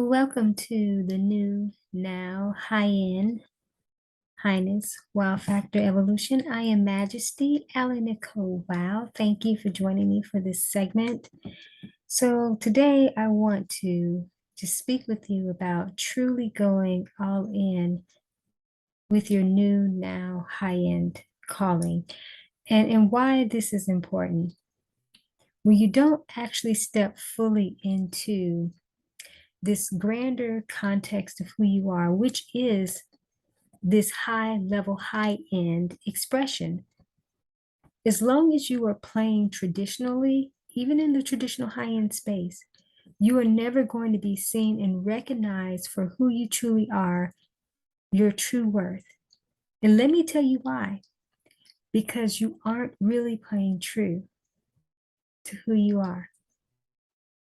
Welcome to the new now high-end highness wow factor evolution. I am Majesty AliNICOLE. Wow. Thank you for joining me for this segment. So today I want to just speak with you about truly going all in with your new now high-end calling and why this is important. When you don't actually step fully into this grander context of who you are, which is this high level, high end expression. As long as you are playing traditionally, even in the traditional high end space, you are never going to be seen and recognized for who you truly are, your true worth. And let me tell you why. Because you aren't really playing true to who you are.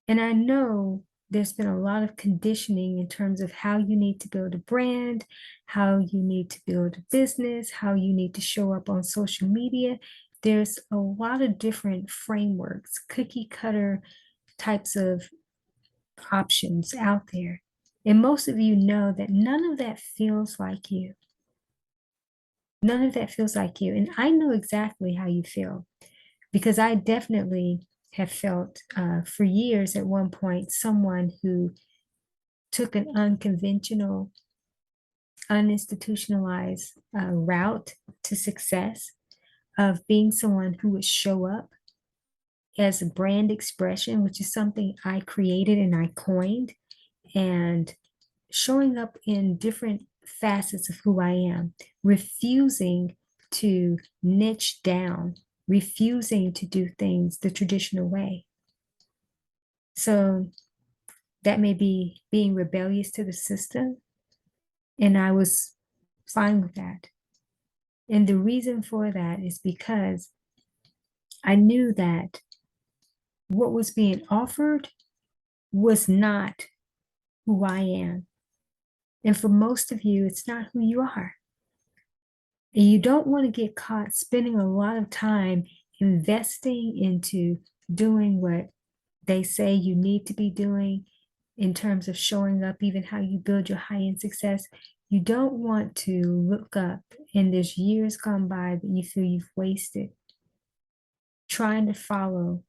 And I know there's been a lot of conditioning in terms of how you need to build a brand, how you need to build a business, how you need to show up on social media. There's a lot of different frameworks, cookie cutter types of options out there. And most of you know that none of that feels like you. None of that feels like you. And I know exactly how you feel because I definitely have felt for years at one point someone who took an unconventional, uninstitutionalized route to success of being someone who would show up as a brand expression, which is something I created and I coined, and showing up in different facets of who I am, refusing to niche down, refusing to do things the traditional way. So that may be being rebellious to the system, and I was fine with that. And the reason for that is because I knew that what was being offered was not who I am. And for most of you, it's not who you are. And you don't want to get caught spending a lot of time investing into doing what they say you need to be doing in terms of showing up, even how you build your high-end success. You don't want to look up and there's years gone by that you feel you've wasted trying to follow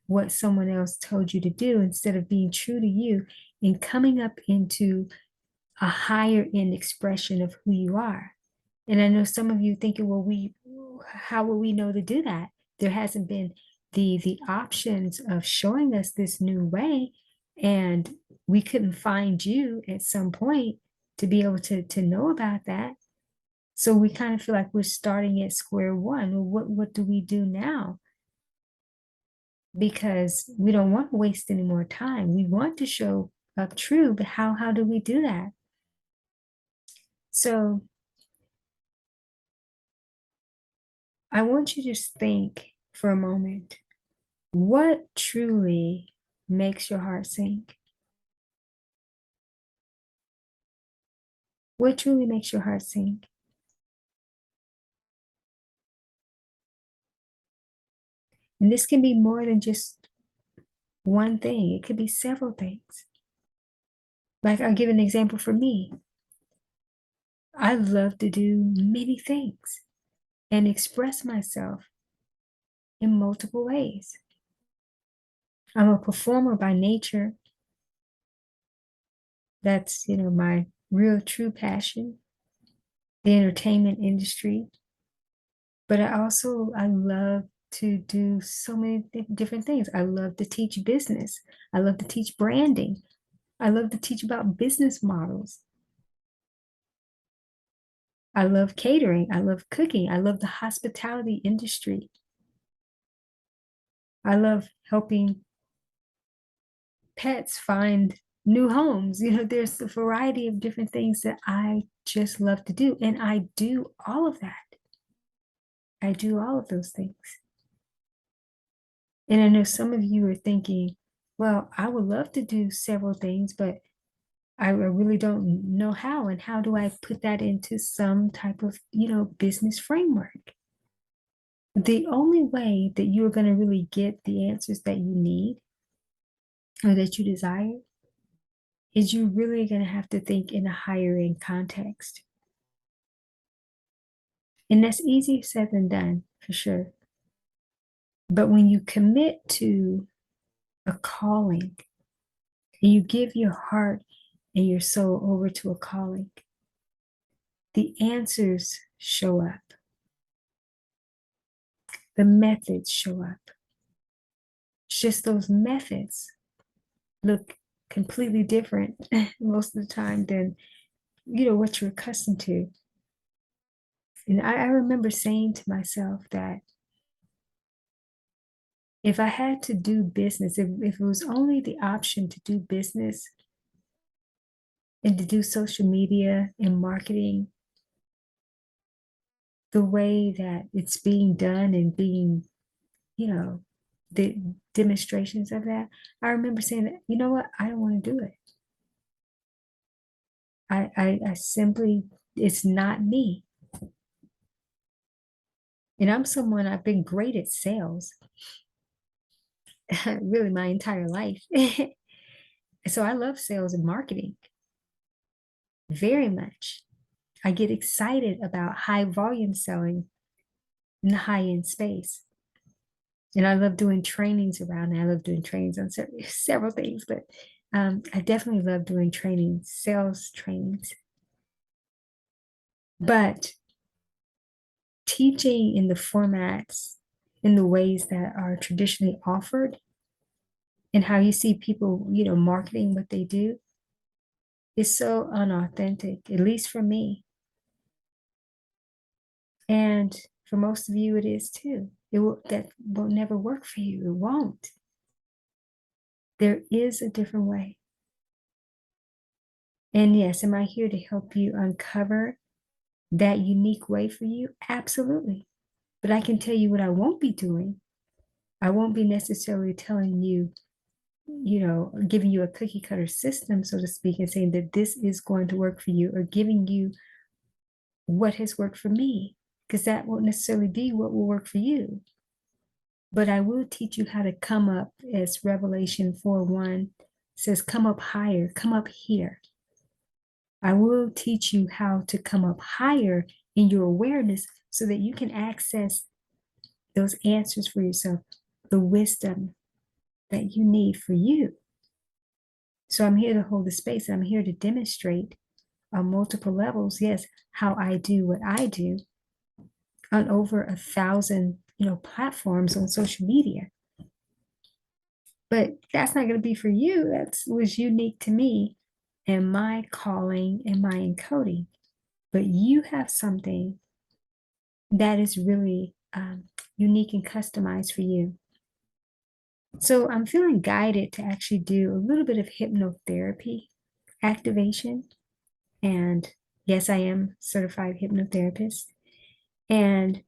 what someone else told you to do instead of being true to you and coming up into a higher end expression of who you are. And I know some of you thinking, well, how will we know to do that? There hasn't been the options of showing us this new way, and we couldn't find you at some point to be able to know about that. So we kind of feel like we're starting at square one. Well, what do we do now? Because we don't want to waste any more time. We want to show up true, but how do we do that? So I want you to just think for a moment, what truly makes your heart sink? What truly makes your heart sink? And this can be more than just one thing. It could be several things. Like I'll give an example for me. I love to do many things and express myself in multiple ways. I'm a performer by nature. That's, my real true passion, the entertainment industry. But I love to do so many different things. I love to teach business. I love to teach branding. I love to teach about business models. I love catering. I love cooking. I love the hospitality industry. I love helping pets find new homes. There's a variety of different things that I just love to do. And I do all of that. I do all of those things. And I know some of you are thinking, well, I would love to do several things, but I really don't know how. And how do I put that into some type of, business framework? The only way that you're going to really get the answers that you need or that you desire is you really going to have to think in a higher end context. And that's easier said than done, for sure. But when you commit to a calling and you give your heart and your soul over to a calling, the answers show up. The methods show up. It's just those methods look completely different most of the time than what you're accustomed to. And I remember saying to myself that if I had to do business, if it was only the option to do business and to do social media and marketing the way that it's being done and being, the demonstrations of that, I remember saying that, you know what, I don't want to do it. I simply, it's not me. And I'm someone, I've been great at sales really my entire life. So I love sales and marketing very much. I get excited about high volume selling in the high end space. And I love doing trainings around it. I love doing trainings on several things, but I definitely love doing trainings, sales trainings. But teaching in the formats, in the ways that are traditionally offered, and how you see people, marketing what they do is so unauthentic, at least for me. And for most of you, it is too. That will never work for you. It won't. There is a different way. And yes, am I here to help you uncover that unique way for you? Absolutely. But I can tell you what I won't be doing. I won't be necessarily telling you, giving you a cookie cutter system, so to speak, and saying that this is going to work for you, or giving you what has worked for me, because that won't necessarily be what will work for you. But I will teach you how to come up, as Revelation 4:1 says, come up higher, come up here. I will teach you how to come up higher in your awareness so that you can access those answers for yourself, the wisdom that you need for you. So I'm here to hold the space. I'm here to demonstrate on multiple levels, yes, how I do what I do on over 1,000, platforms on social media. But that's not going to be for you. That was unique to me and my calling and my encoding. But you have something that is really unique and customized for you. So I'm feeling guided to actually do a little bit of hypnotherapy activation. And yes, I am certified hypnotherapist. And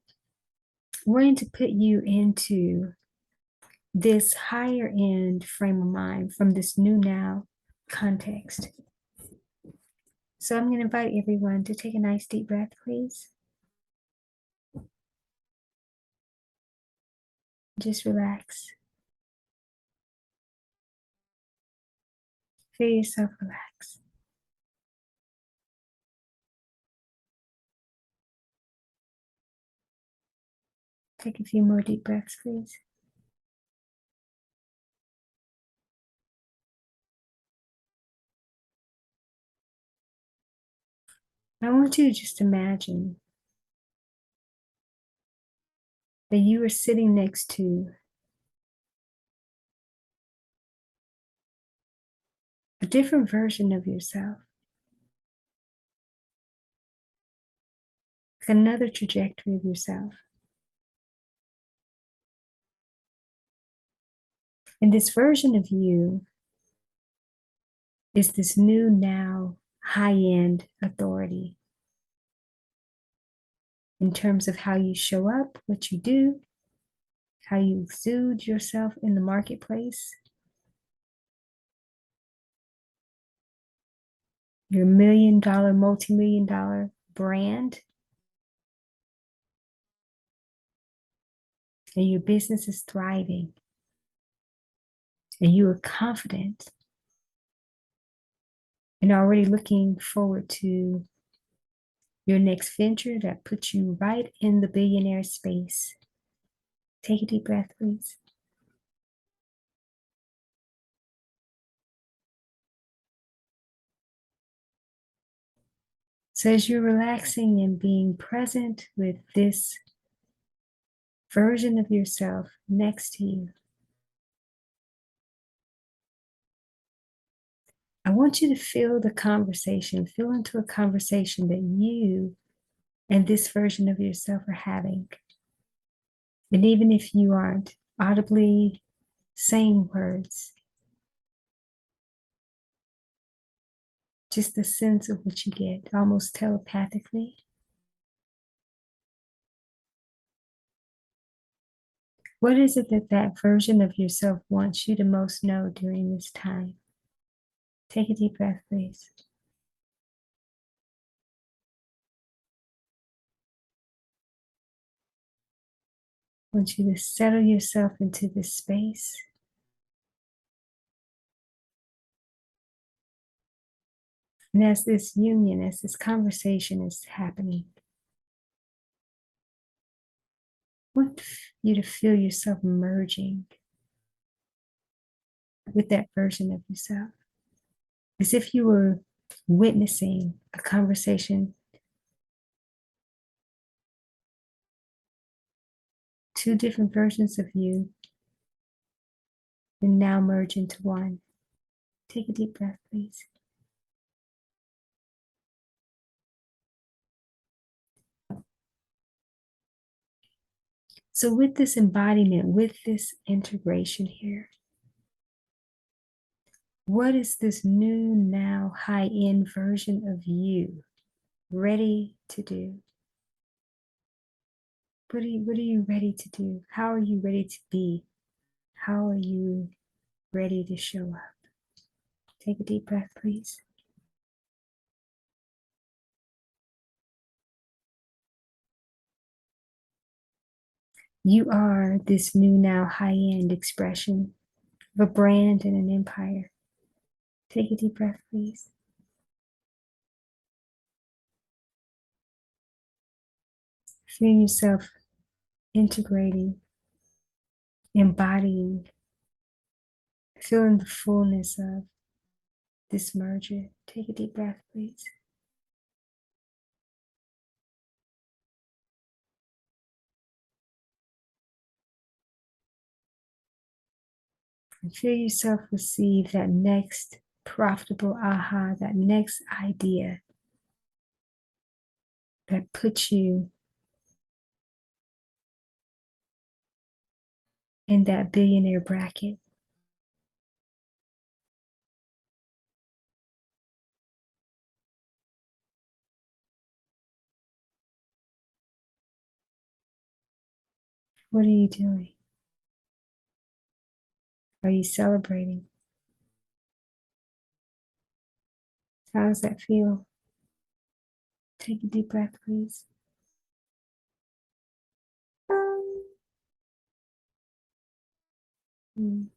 we're going to put you into this higher end frame of mind from this new now context. So I'm going to invite everyone to take a nice deep breath, please. Just relax. Feel yourself relax. Take a few more deep breaths, please. I want you to just imagine that you are sitting next to a different version of yourself, another trajectory of yourself. And this version of you is this new now high-end authority in terms of how you show up, what you do, how you exude yourself in the marketplace, your $1,000,000, multi-million-dollar brand, and your business is thriving, and you are confident and already looking forward to your next venture that puts you right in the billionaire space. Take a deep breath, please. So as you're relaxing and being present with this version of yourself next to you, I want you to feel the conversation, feel into a conversation that you and this version of yourself are having. And even if you aren't audibly saying words, just the sense of what you get, almost telepathically. What is it that that version of yourself wants you to most know during this time? Take a deep breath, please. I want you to settle yourself into this space. And as this union, as this conversation is happening, I want you to feel yourself merging with that version of yourself, as if you were witnessing a conversation, two different versions of you, and now merge into one. Take a deep breath, please. So with this embodiment, with this integration here, what is this new, now high-end version of you ready to do? What are you ready to do? How are you ready to be? How are you ready to show up? Take a deep breath, please. You are this new, now high-end expression of a brand and an empire. Take a deep breath, please. Feel yourself integrating, embodying, feeling the fullness of this merger. Take a deep breath, please. And feel yourself receive that next profitable aha, that next idea that puts you in that billionaire bracket. What are you doing? Are you celebrating? How does that feel? Take a deep breath, please. And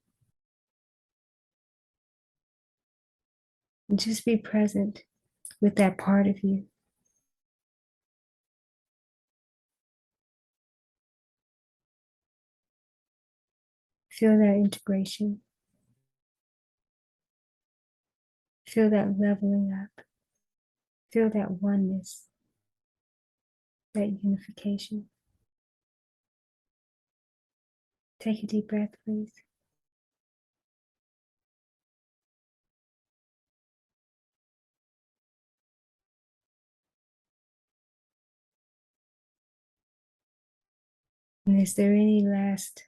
just be present with that part of you. Feel that integration. Feel that leveling up. Feel that oneness, that unification. Take a deep breath, please. And is there any last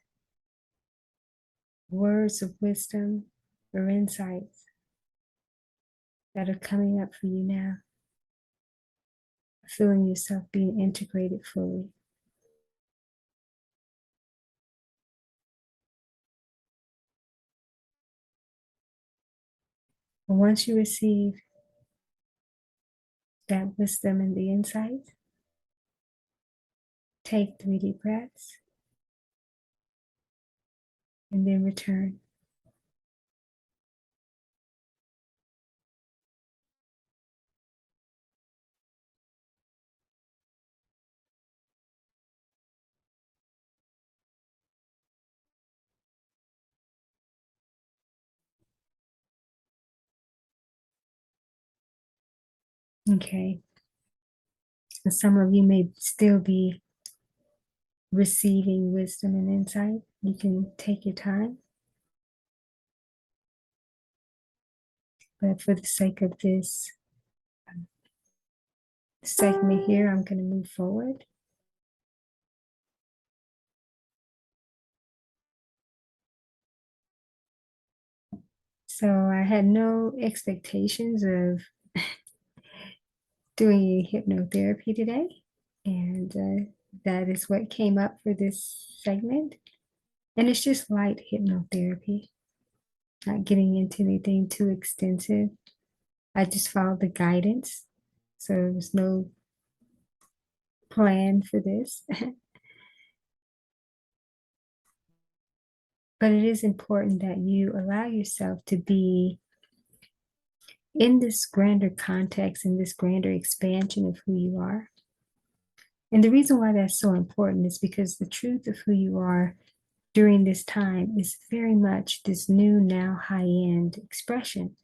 words of wisdom or insights that are coming up for you now? Feeling yourself being integrated fully. And once you receive that wisdom and the insight, take 3 deep breaths and then return. Okay. And some of you may still be receiving wisdom and insight. You can take your time. But for the sake of this segment here, I'm going to move forward. So I had no expectations of doing hypnotherapy today. And that is what came up for this segment. And it's just light hypnotherapy, not getting into anything too extensive. I just followed the guidance. So there was no plan for this. But it is important that you allow yourself to be in this grander context, in this grander expansion of who you are. And the reason why that's so important is because the truth of who you are during this time is very much this new, now high-end expression.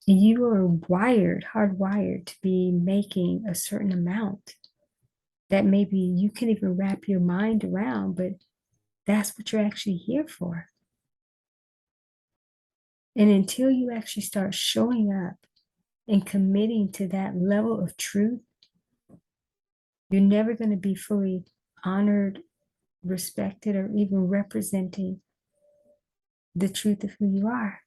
And you are wired, hardwired to be making a certain amount that maybe you can't even wrap your mind around, but that's what you're actually here for. And until you actually start showing up and committing to that level of truth, you're never going to be fully honored, respected, or even representing the truth of who you are.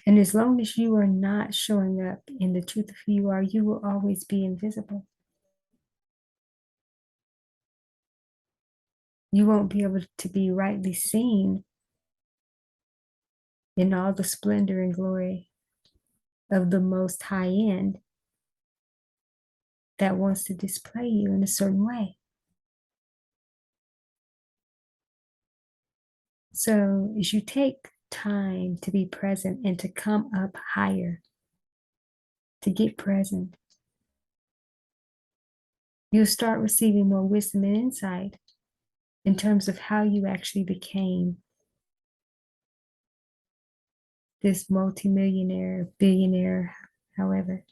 And as long as you are not showing up in the truth of who you are, you will always be invisible. You won't be able to be rightly seen in all the splendor and glory of the most high end that wants to display you in a certain way. So as you take time to be present and to come up higher, to get present, you'll start receiving more wisdom and insight in terms of how you actually became this multimillionaire, billionaire, however.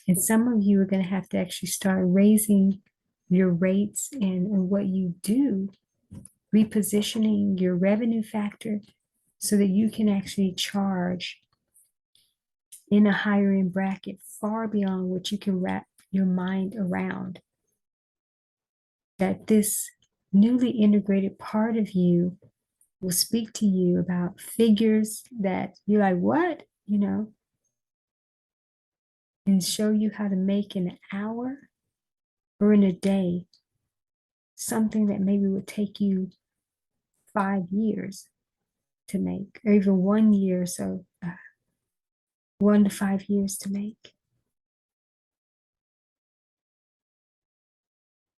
And some of you are going to have to actually start raising your rates and what you do, repositioning your revenue factor so that you can actually charge in a higher end bracket far beyond what you can wrap your mind around. That this newly integrated part of you will speak to you about figures that you're like, what? And show you how to make in an hour or in a day something that maybe would take you 5 years to make, or even 1 year, so 1 to 5 years to make.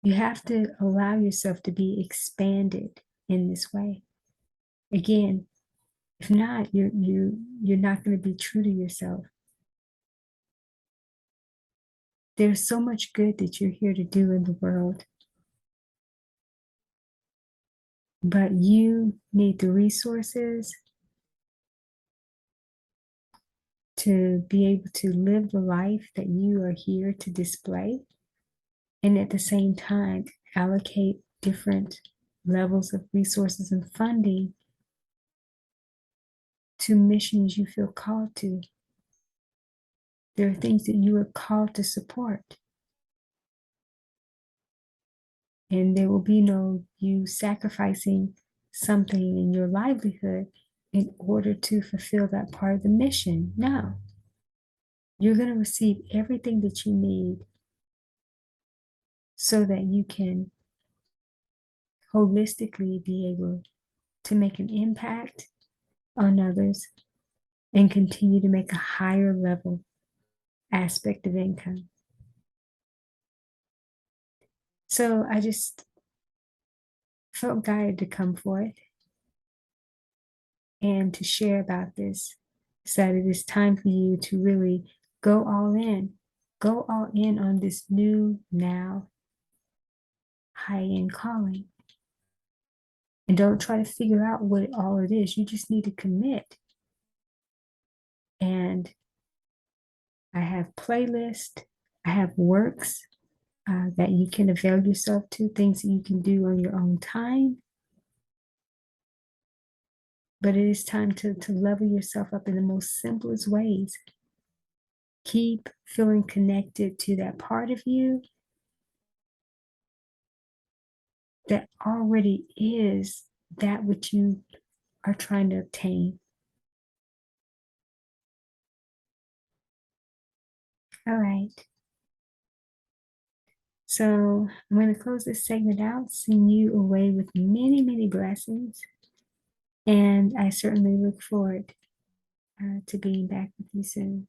You have to allow yourself to be expanded in this way. Again, if not, you're not going to be true to yourself. There's so much good that you're here to do in the world, but you need the resources to be able to live the life that you are here to display, and at the same time allocate different levels of resources and funding to missions you feel called to. There are things that you are called to support. And there will be no you sacrificing something in your livelihood in order to fulfill that part of the mission. No. You're going to receive everything that you need so that you can holistically be able to make an impact on others and continue to make a higher level aspect of income. So I just felt guided to come forth and to share about this, so that it is time for you to really go all in. Go all in on this new, now, high-end calling. And don't try to figure out what all it is. You just need to commit. And I have playlists, I have works that you can avail yourself to, things that you can do on your own time. But it is time to level yourself up in the most simplest ways. Keep feeling connected to that part of you that already is that which you are trying to obtain. All right. So I'm going to close this segment out, send you away with many, many blessings. And I certainly look forward to being back with you soon.